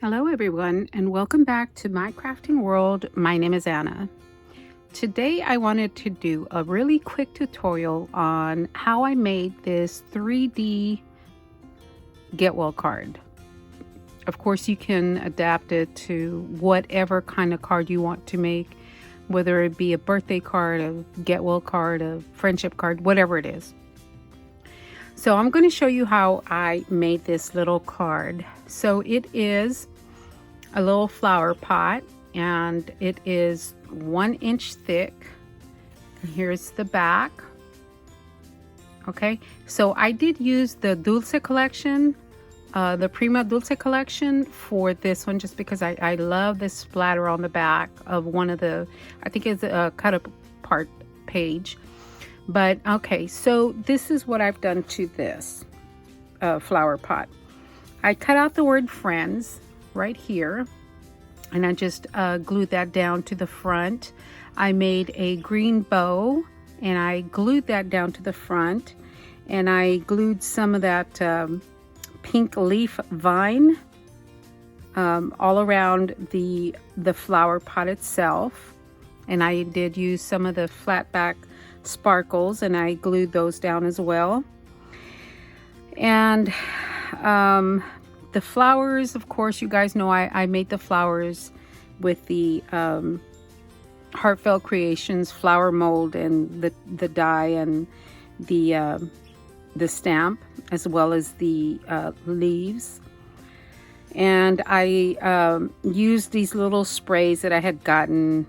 Hello everyone, and welcome back to my crafting world. My name is Anna. Today I wanted to do a really quick tutorial on how I made this 3D get well card. Of course, you can adapt it to whatever kind of card you want to make, whether it be a birthday card, a get well card, a friendship card, whatever it is. So I'm going to show you how I made this little card. So it is a little flower pot, and it is 1 inch thick. Here's the back. Okay, so I did use the Dulce collection, the Prima Dulce collection for this one, just because I love this splatter on the back of one of the, I think it's a cut apart page. But okay, so this is what I've done to this flower pot. I cut out the word friends right here, and I just glued that down to the front. I made a green bow and I glued that down to the front, and I glued some of that pink leaf vine all around the flower pot itself. And I did use some of the flat back sparkles, and I glued those down as well. And the flowers, of course, you guys know I made the flowers with the Heartfelt Creations flower mold and the die and the stamp, as well as the leaves. And I used these little sprays that I had gotten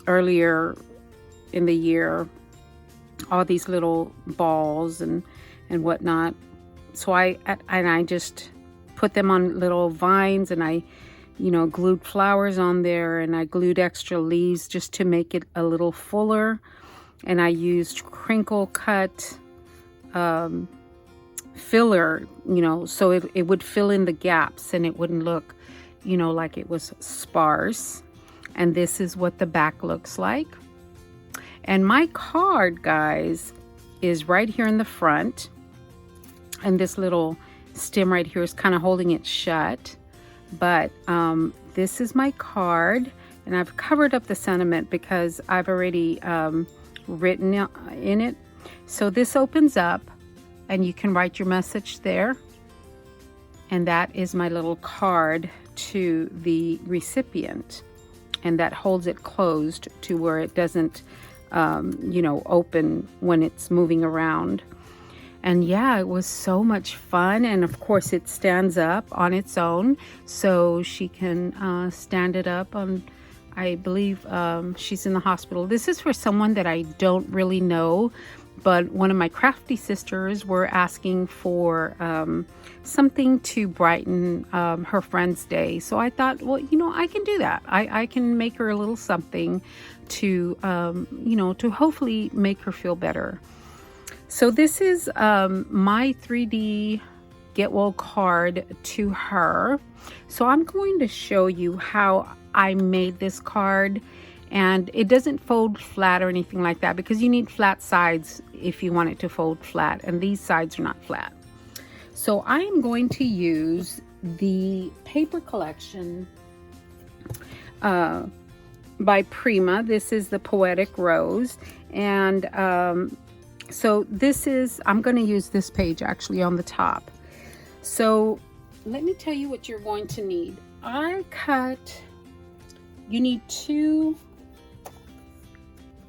earlier in the year, all these little balls and whatnot. So I just put them on little vines, and I glued flowers on there, and I glued extra leaves just to make it a little fuller. And I used crinkle cut filler, so it would fill in the gaps and it wouldn't look like it was sparse. And this is what the back looks like. And my card, guys, is right here in the front, and this little stem right here is kind of holding it shut. But this is my card, and I've covered up the sentiment because I've already written in it. So this opens up and you can write your message there, and that is my little card to the recipient, and that holds it closed to where it doesn't open when it's moving around. And yeah, it was so much fun. And of course it stands up on its own, so she can stand it up on, I believe she's in the hospital. This is for someone that I don't really know, but one of my crafty sisters were asking for something to brighten her friend's day. So I thought, well, I can do that. I can make her a little something to to hopefully make her feel better. So this is my 3D get well card to her. So I'm going to show you how I made this card, and it doesn't fold flat or anything like that, because you need flat sides if you want it to fold flat, and these sides are not flat. So I am going to use the paper collection by Prima. This is the Poetic Rose, and so this is, I'm going to use this page actually on the top. So let me tell you what you're going to need. You need two,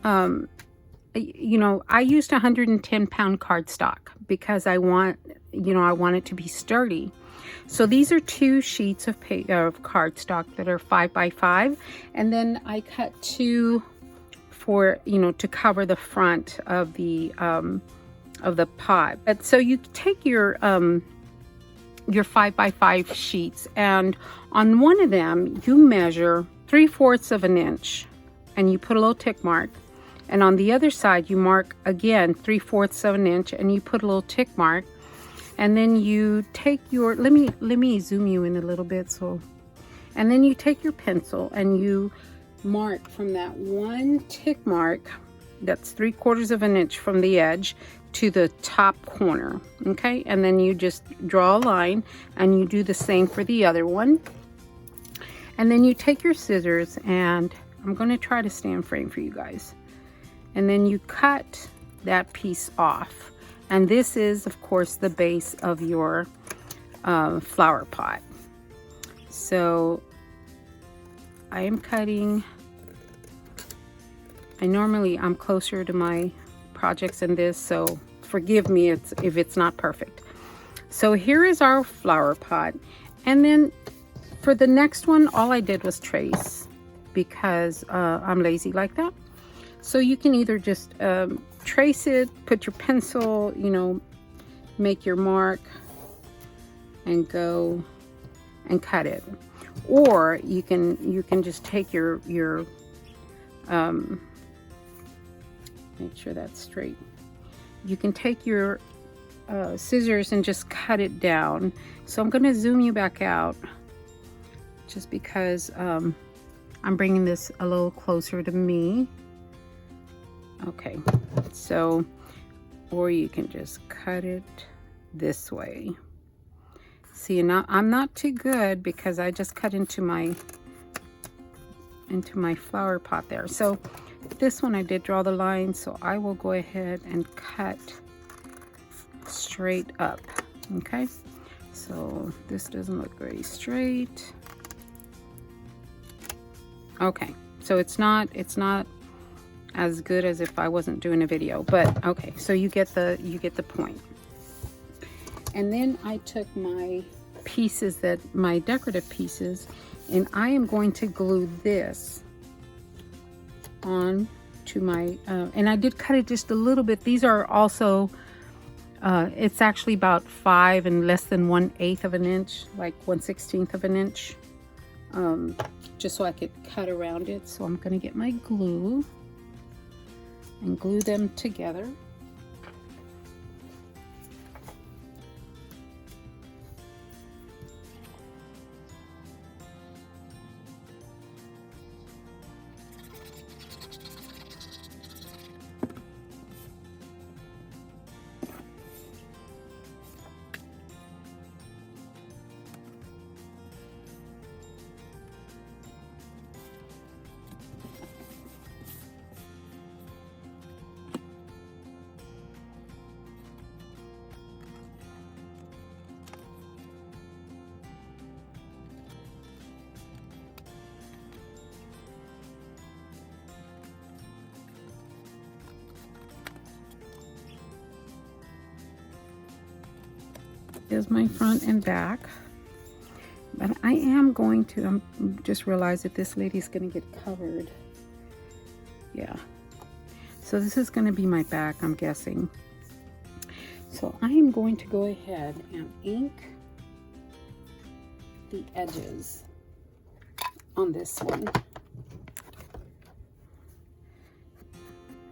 I used 110-pound cardstock because I want it to be sturdy. So these are 2 sheets of cardstock that are 5 by 5, and then I cut 2 for to cover the front of the pot. But so you take your 5 by 5 sheets, and on one of them you measure 3/4 of an inch, and you put a little tick mark. And on the other side you mark again 3/4 of an inch, and you put a little tick mark. And then you take your, let me zoom you in a little bit, and then you take your pencil and you mark from that one tick mark, that's 3/4 of an inch from the edge to the top corner. Okay, and then you just draw a line, and you do the same for the other one. And then you take your scissors, and I'm going to try to stand frame for you guys. And then you cut that piece off. And this is, of course, the base of your flower pot. So I am cutting. I'm closer to my projects than this, so forgive me if it's not perfect. So here is our flower pot. And then for the next one, all I did was trace, because I'm lazy like that. So you can either just trace it, put your pencil, you know, make your mark and go and cut it. Or you can just take your make sure that's straight. You can take your scissors and just cut it down. So I'm going to zoom you back out, just because I'm bringing this a little closer to me. Okay, so, or you can just cut it this way. See, now I'm not too good because I just cut into my flower pot there. So this one I did draw the line, so I will go ahead and cut straight up. Okay, so this doesn't look very straight. Okay, so it's not as good as if I wasn't doing a video, but okay, so you get the point. And then I took my pieces, my decorative pieces, and I am going to glue this on to my and I did cut it just a little bit. These are also it's actually about 5 and less than 1/8 of an inch, like 1/16 of an inch, just so I could cut around it. So I'm going to get my glue and glue them together. Is my front and back, but I am going to just realize that this lady's going to get covered. Yeah, so this is going to be my back, I'm guessing. So I am going to go ahead and ink the edges on this one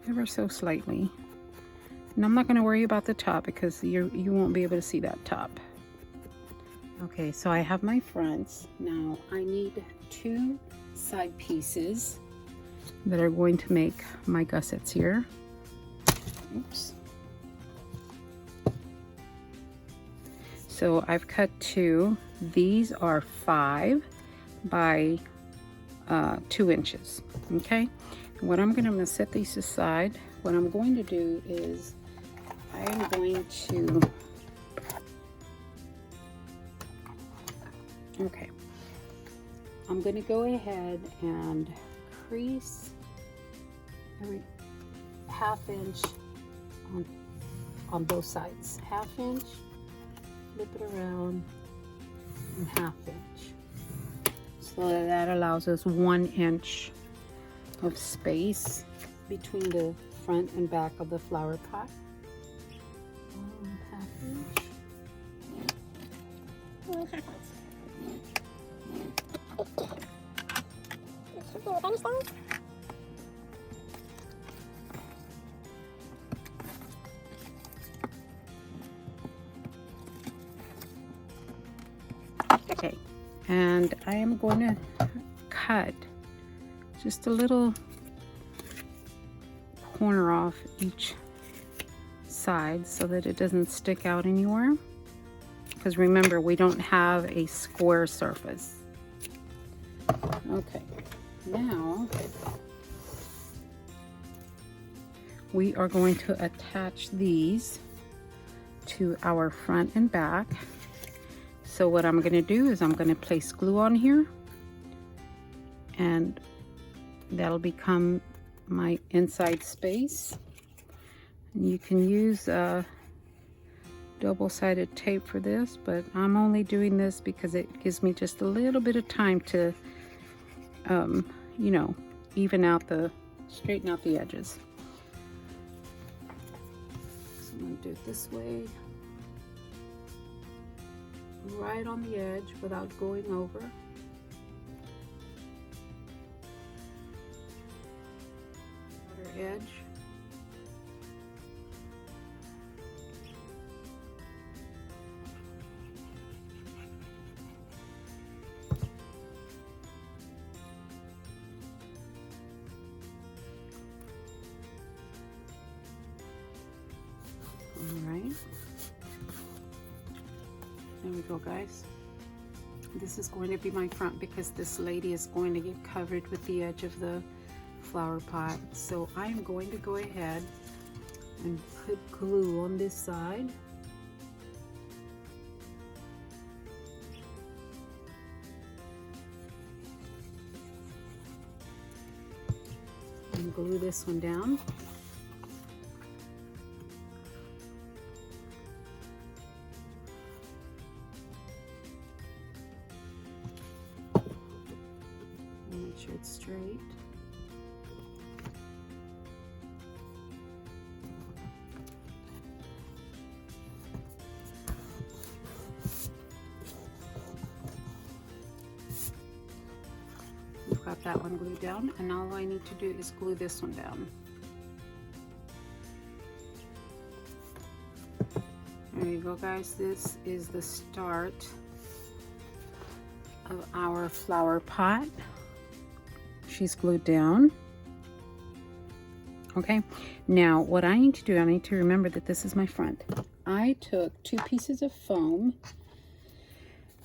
ever so slightly. And I'm not going to worry about the top because you won't be able to see that top. Okay, so I have my fronts. Now I need 2 side pieces that are going to make my gussets here. Oops. So I've cut 2. These are 5 by 2 inches. Okay, and what I'm going to set these aside. What I'm going to do is I am going to, okay, I'm going to go ahead and crease every 1/2 inch on both sides. 1/2 inch, flip it around, and 1/2 inch. So that allows us 1 inch of space between the front and back of the flower pot. 1/2 inch. 1/2 inch. Okay, and I am going to cut just a little corner off each side so that it doesn't stick out anywhere, because remember, we don't have a square surface. Okay, now we are going to attach these to our front and back. So what I'm going to do is I'm going to place glue on here, and that'll become my inside space. And you can use double-sided tape for this, but I'm only doing this because it gives me just a little bit of time to you know, straighten out the edges. So I'm going to do it this way, right on the edge without going over. Outer edge. Alright, there we go, guys. This is going to be my front because this lady is going to get covered with the edge of the flower pot. So I'm going to go ahead and put glue on this side. And glue this one down. Make sure it's straight. We've got that one glued down, and all I need to do is glue this one down. There you go, guys. This is the start of our flower pot. She's glued down. Okay, now what I need to do, I need to remember that this is my front. I took 2 pieces of foam.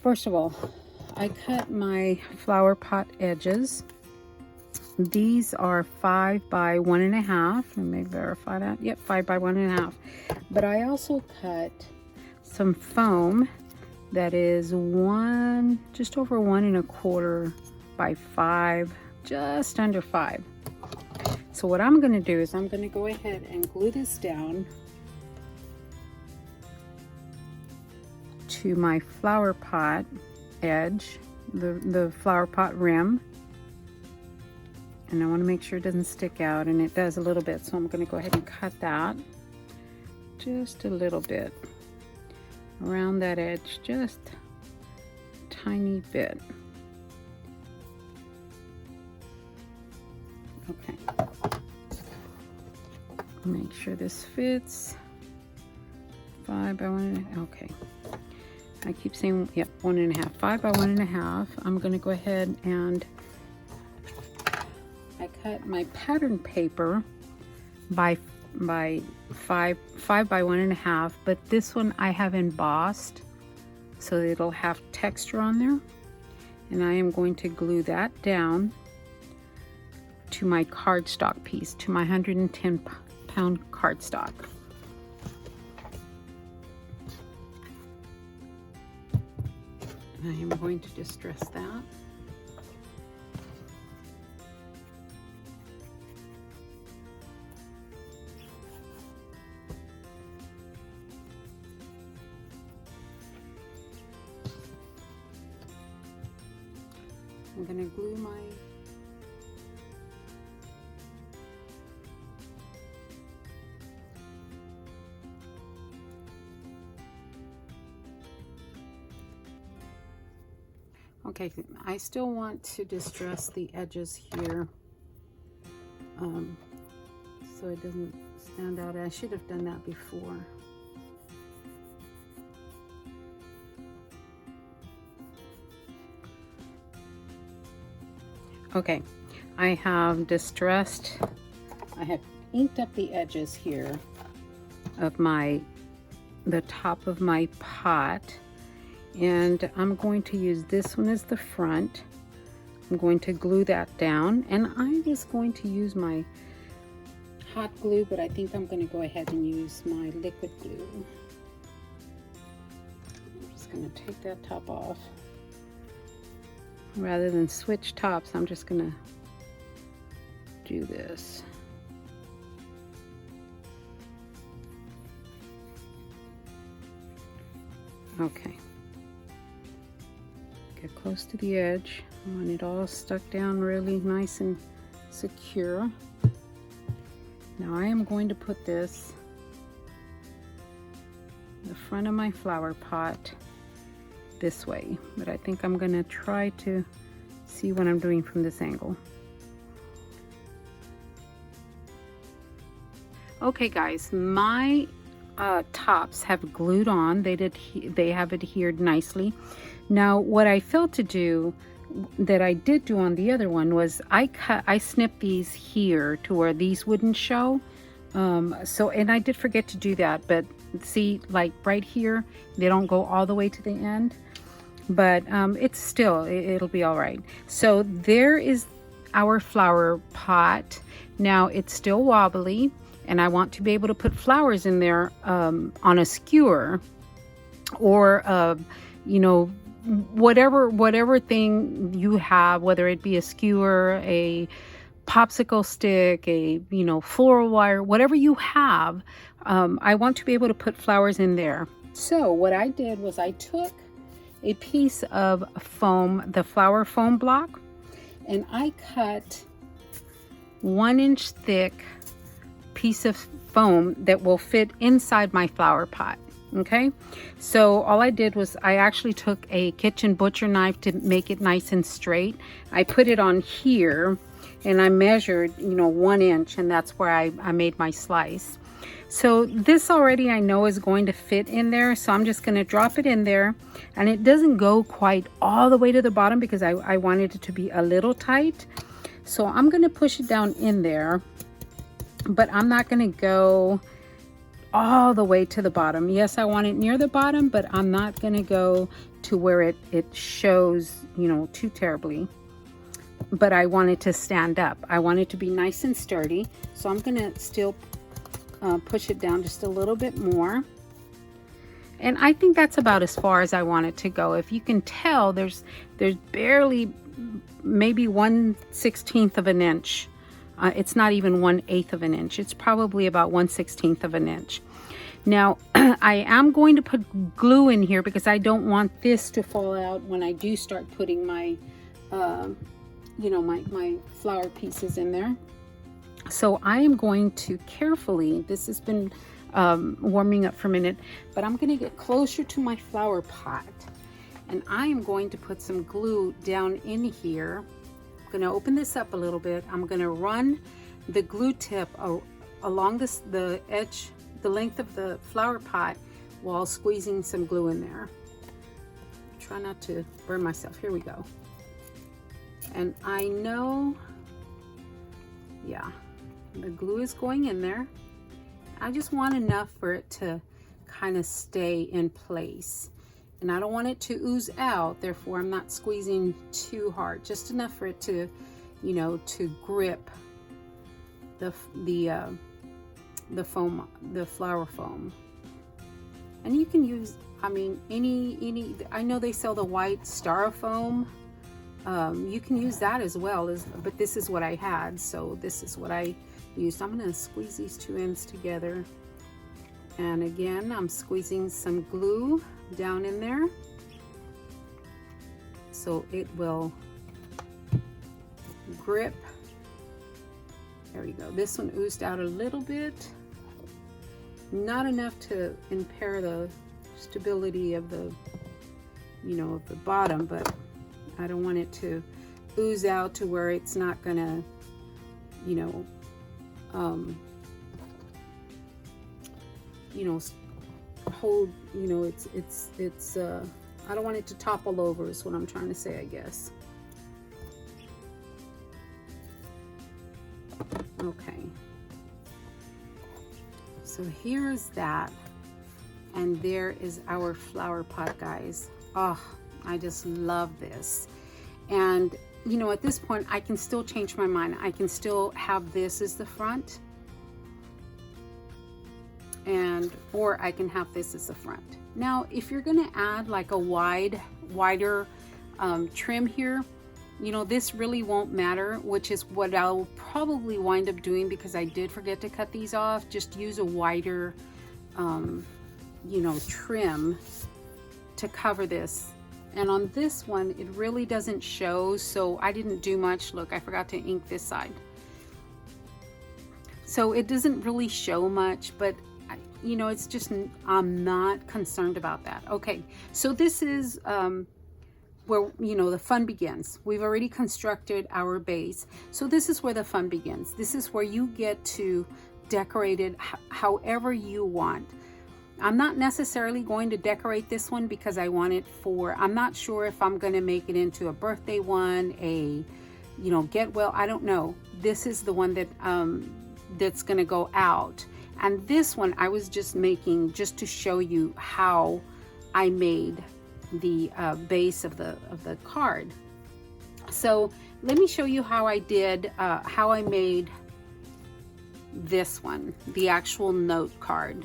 First of all, I cut my flower pot edges. These are 5 by 1.5. Let me verify that. Yep, 5 by 1.5. But I also cut some foam that is just over 1.25 by 5, just under 5. So what I'm going to do is I'm going to go ahead and glue this down to my flower pot edge, the flower pot rim. And I want to make sure it doesn't stick out, and it does a little bit, so I'm going to go ahead and cut that just a little bit around that edge, just a tiny bit. Okay, make sure this fits. 5 by 1. Okay, I keep saying, yep, 1.5. 5 by 1.5. I'm going to go ahead and I cut my pattern paper by 5 by 1.5, but this one I have embossed so it'll have texture on there, and I am going to glue that down to my cardstock piece, to my 110-pound cardstock. I am going to distress that. I'm going to glue my okay, I still want to distress the edges here so it doesn't stand out. I should have done that before. Okay, I have distressed, I have inked up the edges here of the top of my pot, and I'm going to use this one as the front. I'm going to glue that down, and I was going to use my hot glue, but I think I'm going to go ahead and use my liquid glue. I'm just going to take that top off. Rather than switch tops, I'm just going to do this. Okay. Get close to the edge. I want it all stuck down really nice and secure. Now I am going to put this in the front of my flower pot this way, but I think I'm gonna try to see what I'm doing from this angle. Okay guys, my tops have glued on. They have adhered nicely. Now what I failed to do, that I did do on the other one, was I snipped these here to where these wouldn't show. And I did forget to do that, but see, like right here, they don't go all the way to the end, but it's still, it'll be all right. So there is our flower pot. Now it's still wobbly, and I want to be able to put flowers in there on a skewer, or you know, whatever thing you have, whether it be a skewer, a popsicle stick, a floral wire, whatever you have. I want to be able to put flowers in there. So what I did was I took a piece of foam, the flower foam block, and I cut 1 inch thick piece of foam that will fit inside my flower pot. Okay, so all I did was I actually took a kitchen butcher knife to make it nice and straight. I put it on here and I measured 1 inch, and that's where I made my slice. So this already I know is going to fit in there, so I'm just going to drop it in there, and it doesn't go quite all the way to the bottom because I wanted it to be a little tight. So I'm going to push it down in there, but I'm not going to go all the way to the bottom. Yes, I want it near the bottom, but I'm not going to go to where it shows too terribly. But I want it to stand up. I want it to be nice and sturdy, so I'm going to still push it down just a little bit more. And I think that's about as far as I want it to go. If you can tell, there's barely maybe 1/16 of an inch. It's not even 1/8 of an inch. It's probably about 1/16 of an inch. Now I am going to put glue in here because I don't want this to fall out when I do start putting my my flower pieces in there. So I am going to carefully, this has been warming up for a minute, but I'm going to get closer to my flower pot, and I am going to put some glue down in here. I'm going to open this up a little bit. I'm going to run the glue tip along the edge, the length of the flower pot, while squeezing some glue in there. Try not to burn myself. Here we go. And I know, yeah, the glue is going in there. I just want enough for it to kind of stay in place, and I don't want it to ooze out, therefore I'm not squeezing too hard, just enough for it to to grip the foam, the flower foam. And you can use, I mean, any I know they sell the white styrofoam. You can use that as well, but this is what I had, so this is what I used. I'm going to squeeze these two ends together, and again I'm squeezing some glue down in there so it will grip. There we go. This one oozed out a little bit, not enough to impair the stability of the of the bottom, but I don't want it to ooze out to where it's not gonna hold, it's I don't want it to topple over, is what I'm trying to say, I guess. Okay, so here is that, and there is our flower pot, guys. Oh, I just love this. And you know, at this point, I can still change my mind. I can still have this as the front, or I can have this as the front. Now, if you're gonna add like a wider trim here, you know, this really won't matter, which is what I'll probably wind up doing because I did forget to cut these off. Just use a wider, you know, trim to cover this. And on this one, it really doesn't show, so I didn't do much. Look, I forgot to ink this side. So it doesn't really show much, but you know, it's just, I'm not concerned about that. Okay, so this is where, you know, the fun begins. We've already constructed our base. So this is where the fun begins. This is where you get to decorate it however you want. I'm not necessarily going to decorate this one because I want it for, I'm not sure if I'm going to make it into a birthday one, you know, get well, I don't know. This is the one that that's going to go out. And this one I was just making just to show you how I made the base of the card. So let me show you how I did, how I made this one, the actual note card.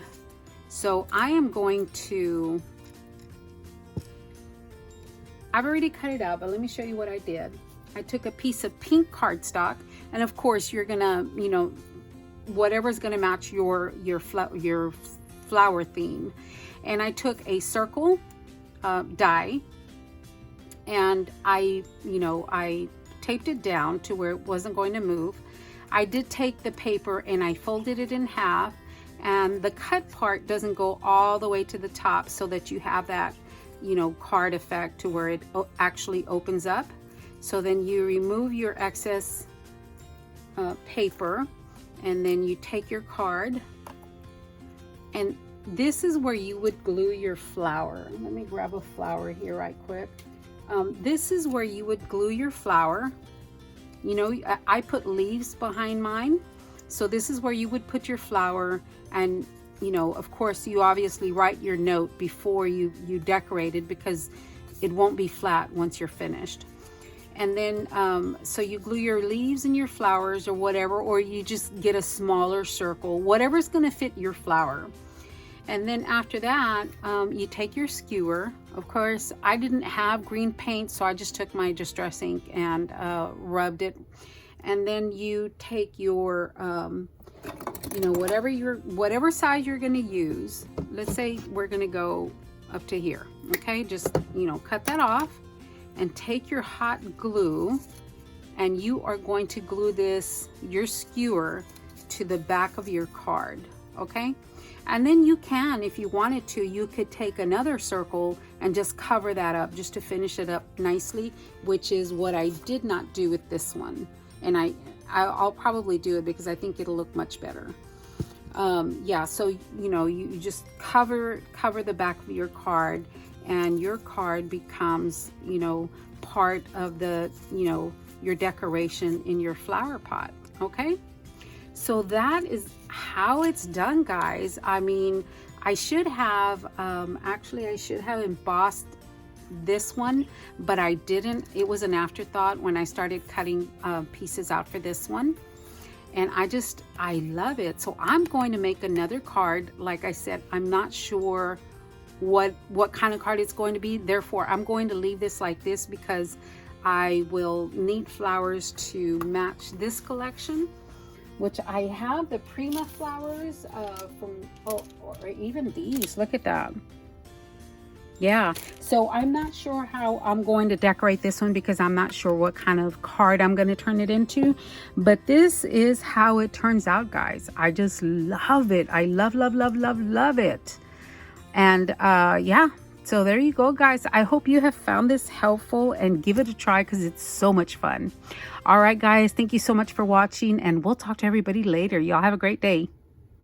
So I am going to, I've already cut it out, but let me show you what I did. I took a piece of pink cardstock, and of course you're gonna, you know, whatever's gonna match your flower theme. And I took a circle die, and I taped it down to where it wasn't going to move. I did take the paper and I folded it in half, and the cut part doesn't go all the way to the top so that you have that, you know, card effect to where it actually opens up. So then you remove your excess paper, and then you take your card, and this is where you would glue your flower. Let me grab a flower here right quick. This is where you would glue your flower. You know, I put leaves behind mine. So this is where you would put your flower, and you know, of course, you obviously write your note before you decorate it because it won't be flat once you're finished. And then, so you glue your leaves and your flowers or whatever, or you just get a smaller circle, whatever's gonna fit your flower. And then after that, you take your skewer. Of course, I didn't have green paint, so I just took my Distress ink and rubbed it. And then you take your, you know, whatever size you're gonna use. Let's say we're gonna go up to here, okay? Just, you know, cut that off and take your hot glue, and you are going to glue this, your skewer, to the back of your card, okay? And then you can, if you wanted to, you could take another circle and just cover that up just to finish it up nicely, which is what I did not do with this one. And I'll probably do it because I think it'll look much better. Yeah, so you know, you just cover the back of your card, and your card becomes, you know, part of the, you know, your decoration in your flower pot. Okay, so that is how it's done, guys. I mean, I should have actually I should have embossed this one, but I didn't. It was an afterthought when I started cutting pieces out for this one, and I love it. So I'm going to make another card. Like I said, I'm not sure what kind of card it's going to be, therefore I'm going to leave this like this because I will need flowers to match this collection, which I have the Prima flowers from, or even these, look at that. Yeah, so I'm not sure how I'm going to decorate this one because I'm not sure what kind of card I'm going to turn it into, but this is how it turns out, guys. I just love it. I love it. And yeah, so there you go, guys. I hope you have found this helpful, and give it a try because it's so much fun. All right, guys, thank you so much for watching, and we'll talk to everybody later. Y'all have a great day.